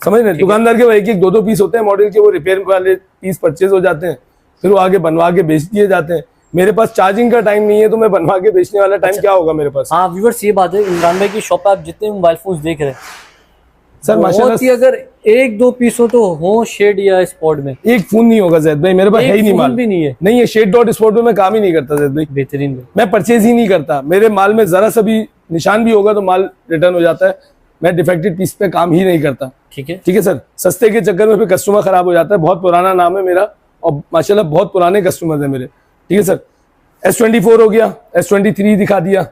समझ रहे। दुकानदार के 1-1 2-2 पीस होते हैं मॉडल के, वो रिपेयर वाले पीस परचेज हो जाते हैं, फिर वो आगे बनवा के बेच दिए जाते हैं। मेरे पास चार्जिंग का टाइम नहीं है, तो मैं बनवा के बेचने वाला टाइम क्या होगा मेरे पास। हाँ व्यूअर्स, ये बात है, इमरान भाई की शॉप पे आप जितने मोबाइल फोन देख रहे हैं सर माशाल्लाह, अगर 1-2 पीस हो तो हो शेड या स्पॉट में, एक फोन नहीं होगा जैद भाई मेरे पास, है ही नहीं माल, भी नहीं है। नहीं है शेड डॉट स्पॉट में मैं काम ही नहीं करता जैद भाई, बेहतरीन, मैं परचेज ही नहीं करता। मेरे माल में जरा सा भी निशान भी होगा तो माल रिटर्न हो जाता है। मैं डिफेक्टेड पीस पे काम ही नहीं करता। ठीक है, ठीक है सर, सस्ते के चक्कर में फिर कस्टमर खराब हो जाता है। बहुत पुराना नाम है मेरा और माशाल्लाह बहुत पुराने कस्टमर है मेरे। ठीक है सर, S24 हो गया, S23 दिखा दिया,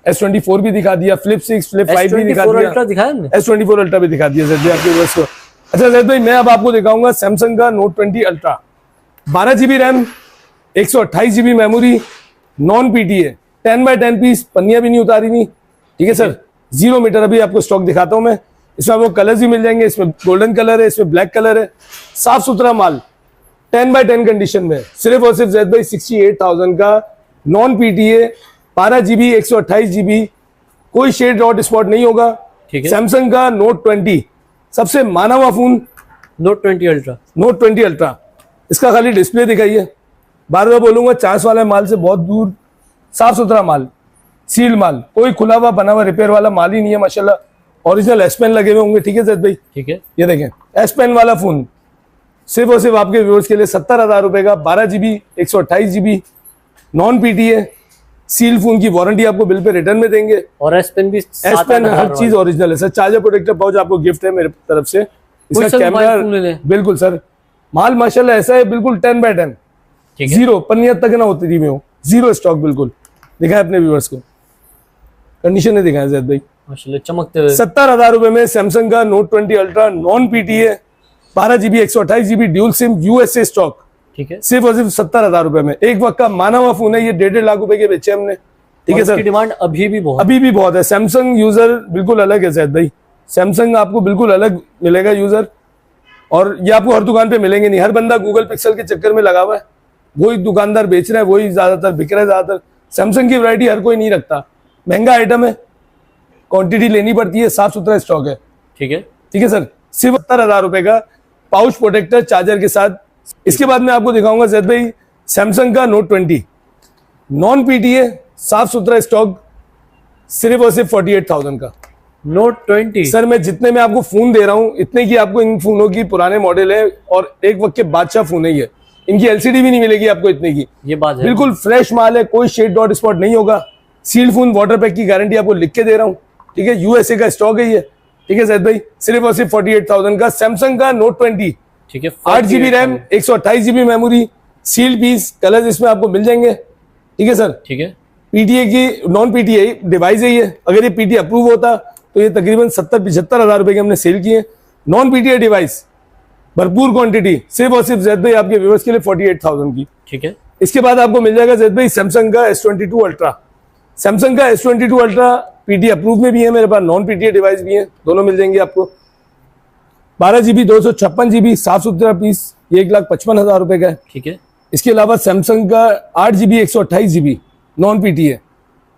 S24 भी दिखा दिया, फ्लिप 6 फ्लिप 5 भी दिखा दिया, S24 अल्ट्रा भी दिखा दिया जैद आपके व्यूअर्स को। अच्छा जैद भाई मैं अब आपको दिखाऊंगा सैमसंग का Note 20 ultra, 12 GB RAM, 128 GB memory, non PTA, 10 by 10 piece, पन्नियां भी नहीं उतारी हुई। ठीक है सर, 0 मीटर अभी आपको स्टॉक दिखाता हूं मैं। इसमें आपको कलर्स भी मिल जाएंगे, इसमें गोल्डन कलर है, इसमें ब्लैक कलर है, साफ सुथरा माल 10 बाय 10 कंडीशन में, सिर्फ और सिर्फ जैद भाई 68,000 का नॉन PTA, 12 GB 128 GB, कोई शेड डॉट स्पॉट नहीं होगा। सैमसंग का Note 20 सबसे माना हुआ phone, Note 20 ultra, Note 20 ultra. इसका खाली डिस्प्ले दिखाइए, बार बार बोलूंगा चांस वाले माल से बहुत दूर, साफ सुथरा माल, सील्ड माल, कोई खुला हुआ बना हुआ रिपेयर वाला माल ही नहीं है माशाल्लाह। ओरिजिनल एस पेन लगे हुए होंगे। ठीक है जैद भाई, ठीक है, ये देखें एस पेन वाला फोन, सिर्फ और सिर्फ आपके व्यूअर्स के लिए 70,000 रुपए का, 12 GB 128 GB non PTA, seal phone की वारंटी आपको बिल पे रिटर्न में देंगे, और एस पेन भी, एस पेन हर चीज ओरिजिनल है सर। चार्जर प्रोटेक्टर पाउच आपको गिफ्ट है मेरे तरफ से। इसका कैमरा बिल्कुल सर, माल माशाल्लाह ऐसा है बिल्कुल 10 बाय 10, जीरो पन्नियत तक ना होती थी में हो, जीरो स्टॉक बिल्कुल। दिखाए अपने व्यूअर्स को, कंडीशन ने दिखाया जैद भाई माशाल्लाह चमकते हुए। 70,000 रुपए में सैमसंग का Note 20 ultra non PTA, 12 GB 128 GB dual SIM USA stock, ठीक है, सिर्फ और सिर्फ 70,000 रुपए में। एक वक्त का माना हुआ फोन है ये, 1.5 लाख रुपए के बेचे हमने। ठीक है सर, डिमांड अभी भी बहुत है। सैमसंग यूजर बिल्कुल अलग है जैद भाई, सैमसंग आपको बिल्कुल अलग मिलेगा यूजर, और ये आपको हर दुकान पे मिलेंगे नहीं। हर बंदा गूगल पिक्सल के चक्कर में लगा हुआ है, वही दुकानदार बेच रहा है, वही ज्यादातर बिक रहा है। ज्यादातर सैमसंग की वैरायटी हर कोई नहीं रखता, महंगा आइटम है, क्वांटिटी लेनी पड़ती है, साफ सुथरा स्टॉक है। ठीक है, ठीक है सर, सिर्फ 70,000 रुपए का पाउच प्रोटेक्टर चार्जर के साथ। इसके बाद मैं आपको दिखाऊंगा जैद भाई सैमसंग का नोट 20 नॉन पीटीए, साफ सुथरा स्टॉक, सिर्फ और सिर्फ 48,000 का नोट 20। सर मैं जितने में आपको फोन दे रहा हूं इतने की आपको इन फोनों की पुराने मॉडल है और एक वक्त के बादशाह फोन है ये, इनकी एलसीडी भी नहीं मिलेगी आपको इतने की। ये बात है, बिल्कुल फ्रेश माल है, कोई शेड डॉट स्पॉट नहीं होगा। सील फोन वाटर पैक की गारंटी आपको लिख के दे रहा हूं। ठीक है, यूएसए का स्टॉक है ये। ठीक है जैद भाई, सिर्फ और सिर्फ 48,000 का सैमसंग का नोट 20। ठीक है, 8GB RAM, 128GB memory, seal piece, colour इसमें आपको मिल जाएंगे। ठीक है सर, ठीक है, पीटीए की नॉन पीटीए डिवाइस है ये, अगर ये पीटीए अप्रूव होता तो ये तकरीबन 70-75,000 रुपए के हमने सेल किए। नॉन पीटीए डिवाइस, भरपूर क्वांटिटी, सिर्फ और सिर्फ जैद भाई आपके व्यूअर्स के लिए 48,000 की। ठीक है, इसके बाद आपको मिल जाएगा जैद भाई सैमसंग का S22 अल्ट्रा। सैमसंग का S22 अल्ट्रा पीटीए अप्रूव में भी है मेरे पास, नॉन पीटीए डिवाइस भी है, दोनों मिल जाएंगे आपको। 12GB 256GB साफ सुथरा पीस, ये 1,55,000 रुपए का है। ठीक है, इसके अलावा सैमसंग का 8GB 128GB non PTA,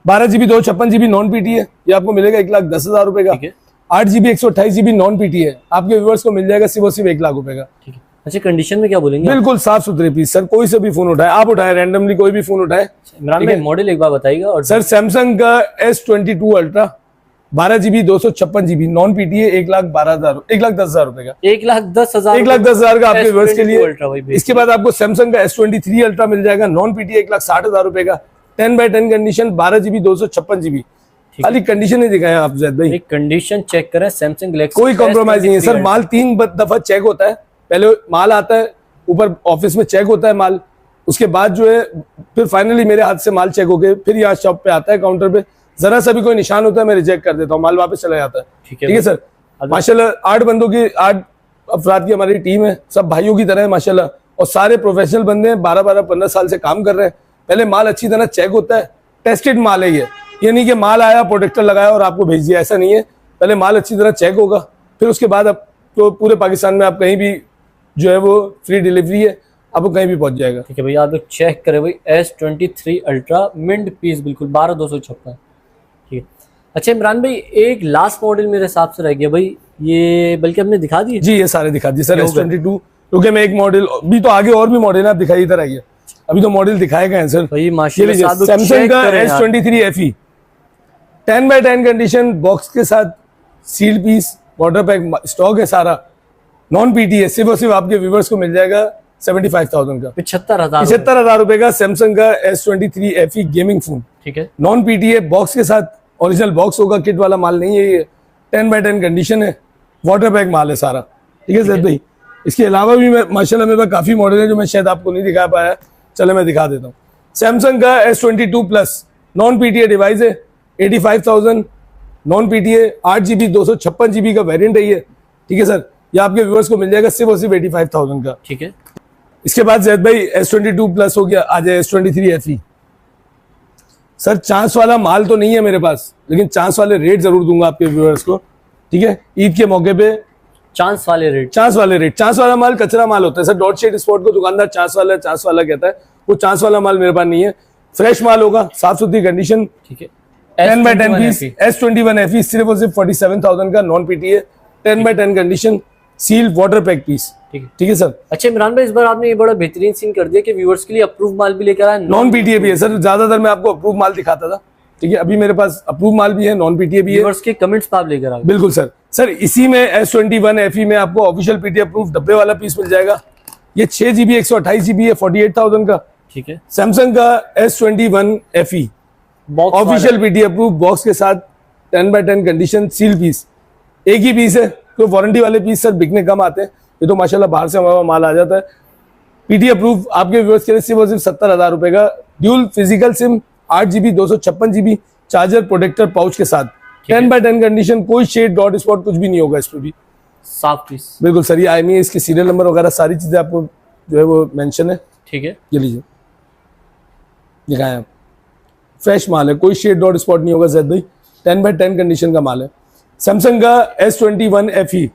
12GB 256GB non PTA, ये आपको मिलेगा 1,10,000 रुपए का। ठीक है, 8GB 128GB नॉन पीटीए आपके व्यूअर्स को मिल जाएगा सिर्फ और सिर्फ 1,00,000 रुपए का। ठीक है। अच्छा, कंडीशन में क्या बोलेंगे? बिल्कुल साफ सुथरे पीस सर, कोई से भी फोन उठाए, आप उठाए रैंडमली कोई भी फोन उठाए। इमरान भाई मॉडल एक बार बताइएगा। और सर सैमसंग का S22 ultra 12GB 256GB non PTA 1,10,000 रुपए का। 1,10,000 1,10,000 का आपके व्यूअर्स के अल्ट्रा लिए। इसके बाद आपको सैमसंग का S23 अल्ट्रा मिल जाएगा नॉन पीटीए 1,60,000 रुपए का। 10x10 condition, 12GB 256GB। खाली कंडीशन ही दिखाया आप जैद भाई, कंडीशन चेक करें सैमसंग गैलेक्सी, कोई कॉम्प्रोमाइज नहीं है सर। माल 3 दफा चेक होता है, पहले माल आता है ऊपर ऑफिस में चेक होता है माल, उसके बाद जो है फिर फाइनली मेरे हाथ से माल चेक होके फिर यहाँ शॉप पे आता है काउंटर पे। जरा सा भी कोई निशान होता है मैं रिजेक्ट कर देता हूँ, माल वापस चला जाता है। ठीक है सर, माशाल्लाह 8 बंदों की 8 अफराद की हमारी टीम है, सब भाइयों की तरह है माशाल्लाह, और सारे प्रोफेशनल बंदे हैं, 12-15 साल से काम कर रहे हैं। पहले माल अच्छी तरह चेक होता है, टेस्टेड माल है ये नहीं कि माल आया प्रोटेक्टर लगाया और आपको भेज दिया, ऐसा नहीं है। पहले माल अच्छी तरह चेक होगा, फिर उसके बाद आप तो पूरे पाकिस्तान में आप कहीं भी जो है वो फ्री डिलीवरी है, आपको कहीं भी पहुंच जाएगा। ठीक है भैया, आप चेक करें भाई S23 अल्ट्रा मिंट पीस, बिल्कुल 12,256। ठीक है। अच्छा इमरान भाई, एक लास्ट मॉडल मेरे हिसाब से रह गया भाई, ये बल्कि हमने दिखा दिए जी, ये सारे दिखा दिए सर। S22 क्योंकि मैं एक मॉडल भी तो आगे और भी मॉडल है, आप दिखाई इधर आइए, अभी तो मॉडल दिखाए गए हैं सर भाई माशाल्लाह। सैमसंग का S23 FE 10x10 condition, box के साथ seal piece, water pack stock है सारा, नॉन पीटीए, सिर्फ और सिर्फ आपके व्यूवर्स को मिल जाएगा 75,000 का। 75,000 रुपए का सैमसंग का S23 FE गेमिंग फोन। ठीक है, नॉन पीटीए, बॉक्स के साथ, ओरिजिनल बॉक्स होगा, किट वाला माल नहीं है ये, 10x10 कंडीशन है, वाटर पैक माल है सारा। ठीक है सर भाई, इसके अलावा भी मैं माशाल्लाह मेरे पास काफी मॉडल है जो मैं शायद आपको नहीं दिखा पाया, चलो मैं दिखा देता हूँ। सैमसंग का S22 plus non PTA device है, 85,000 नॉन पीटीए, 8GB 256GB का वेरिएंट है ये। ठीक है सर, ये आपके व्यूअर्स को मिल जाएगा सिर्फ और सिर्फ 85,000 का। ठीक है, इसके बाद जैद भाई S22 प्लस हो गया, आ जाए S23 FE। सर चांस वाला माल तो नहीं है मेरे पास, लेकिन चांस वाले रेट जरूर दूंगा आपके व्यूअर्स को। ठीक है, ईद के मौके पे चांस वाले रेट। चांस वाला माल कचरा माल होता है सर, डॉट शेड स्पॉट को दुकानदार चांस वाला कहता है, वो चांस वाला माल मेरे पास नहीं है। फ्रेश माल होगा, साफ सुथरी कंडीशन। ठीक है, 10x10 पीस S21 FE सिर्फ और सिर्फ 47,000 का, non PTA, 10x10 condition, seal water pack piece. ठीक है सर। अच्छा इमरान भाई, इस बार आपने ये बड़ा बेहतरीन सीन कर दिया कि व्यूअर्स के लिए अप्रूव माल भी लेकर आए, नॉन पीटीए भी है सर। ज्यादातर मैं आपको अप्रूव माल दिखाता था, ठीक है, अभी मेरे पास अप्रूव माल भी है, नॉन पीटीए भी है। व्यूअर्स के कमेंट्स पे आप लेकर आए। बिल्कुल सर। सर इसी में S21 FE में आपको ऑफिशियल पीटीए अप्रूव डब्बे वाला पीस मिल जाएगा, ये 6GB 128GB है, 48,000 का। ठीक है, सैमसंग का S21 FE official PTA approve, box के साथ, 10x10 कंडीशन, सील पीस। एक ही पीस है, तो वारंटी वाले पीस सर बिकने कम आते हैं, ये तो माशाल्लाह बाहर से हमारा माल आ जाता है। पीटीए अप्रूव आपके व्यूअर्स के लिए सिर्फ और सिर्फ 70,000 रुपए का, dual physical SIM, 8GB 256GB, charger protector pouch के साथ, 10x10 कंडीशन, कोई शेड डॉट स्पॉट कुछ भी नहीं होगा, इस पे भी साफ पीस। बिल्कुल सर, ये IMEI इसके सीरियल नंबर वगैरह सारी चीजें आपको जो है वो मेंशन है। ठीक है, ये लीजिए, दिखाएं आप, फ्रेश माल है, कोई शेड डॉट स्पॉट नहीं होगा जैद भाई, 10/10 कंडीशन का माल है। सैमसंग का S21 FE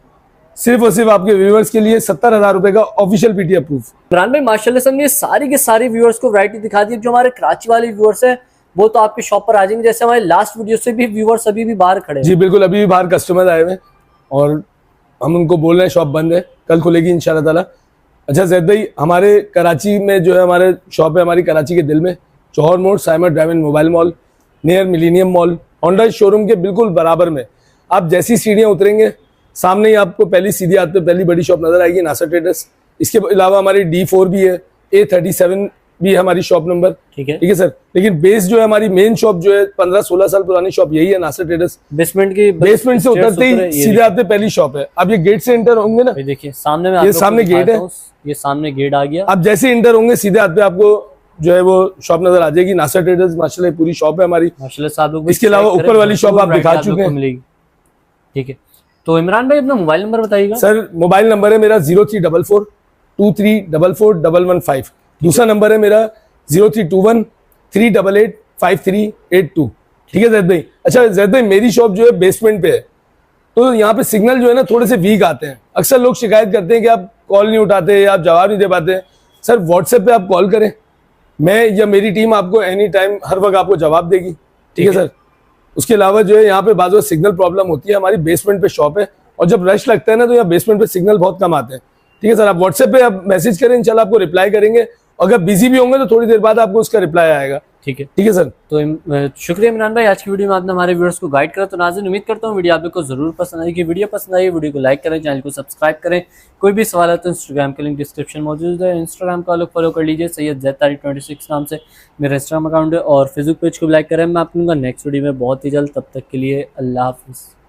सिर्फ और सिर्फ आपके व्यूअर्स के लिए 70,000 रुपए का ऑफिशियल पीटी अप्रूव। इमरान भाई माशाल्लाह से हमने सारी के सारी व्यूअर्स को वैरायटी दिखा दी। जो हमारे कराची वाले व्यूअर्स हैं वो तो आपके शॉप पर आ जाएंगे, जैसे हमारे लास्ट वीडियो से भी व्यूअर्स अभी भी बाहर खड़े हैं। जी बिल्कुल, अभी भी बाहर कस्टमर आए हुए हैं और हम उनको बोल रहे हैं शॉप बंद है, कल खुलेगी इंशाल्लाह ताला। अच्छा जैद भाई, हमारे कराची में जो है हमारे शॉप है हमारी कराची के दिल में, जौहर मोड़, साइमर drive and Mobile Mall, near Millennium Mall, Honda showroom के बिल्कुल बराबर में। आप जैसी सीढ़ियाँ उतरेंगे सामने ही आपको पहली सीधी आते पहली बड़ी शॉप नजर आएगी, नासर ट्रेडर्स। इसके अलावा हमारी D4 भी है, A37 भी है हमारी शॉप नंबर। ठीक है सर, लेकिन बेस जो है हमारी मेन शॉप जो है 15-16 साल पुरानी शॉप यही है, नासर ट्रेडर्स। बेसमेंट से उतरते ही सीधे आते पहली शॉप है। अब ये गेट से एंटर होंगे ना, देखिए सामने में ये सामने गेट है, ये सामने गेट आ गया। अब जैसे एंटर होंगे सीधे आते आपको जो है वो शॉप नजर आ जाएगी, नासर ट्रेडर्स। माशाल्लाह पूरी शॉप है हमारी माशाल्लाह। इसके अलावा ऊपर वाली शॉप आप दिखा चुके हैं। ठीक है, तो इमरान भाई अपना मोबाइल नंबर बताइएगा। सर मोबाइल नंबर है मेरा 0344231115। दूसरा नंबर है मेरा 0321388582। ठीक है जैद भाई। अच्छा जैद भाई, मेरी शॉप जो है बेसमेंट पे है, तो यहाँ पे सिग्नल जो है ना थोड़े से वीक आते हैं। अक्सर लोग शिकायत करते हैं कि आप कॉल नहीं उठाते या आप जवाब नहीं दे पाते। सर व्हाट्सएप पे आप कॉल करें, मैं या मेरी टीम आपको एनी टाइम हर वक्त आपको जवाब देगी। ठीक है सर। उसके अलावा जो है यहाँ पे बाजू सिग्नल प्रॉब्लम होती है, हमारी बेसमेंट पे शॉप है और जब रश लगता है ना तो यहाँ बेसमेंट पे सिग्नल बहुत कम आते हैं। ठीक है सर, आप व्हाट्सएप पे आप मैसेज करें, इंशाल्लाह आपको रिप्लाई करेंगे। अगर बिजी भी होंगे तो थोड़ी देर बाद आपको उसका रिप्लाई आएगा। ठीक है सर। तो शुक्रिया इमरान भाई, आज की वीडियो में आपने हमारे व्यूअर्स को गाइड करा। तो नाज़रीन उम्मीद करता हूँ वीडियो आपको जरूर पसंद आएगी। वीडियो पसंद आई वीडियो को लाइक करें, चैनल को सब्सक्राइब करें। कोई भी सवाल है तो इंस्टाग्राम का लिंक डिस्क्रिप्शन मौजूद है, इंस्टाग्राम का लोग फॉलो कर लीजिए, सैयद ज़ैद तारिक 26 नाम से मेरा इंस्टाग्राम अकाउंट है। और फेसबुक पेज को लाइक करें। मैं आप मिलूंगा नेक्स्ट वीडियो में बहुत ही जल्द, तब तक के लिए अल्लाह हाफिज़।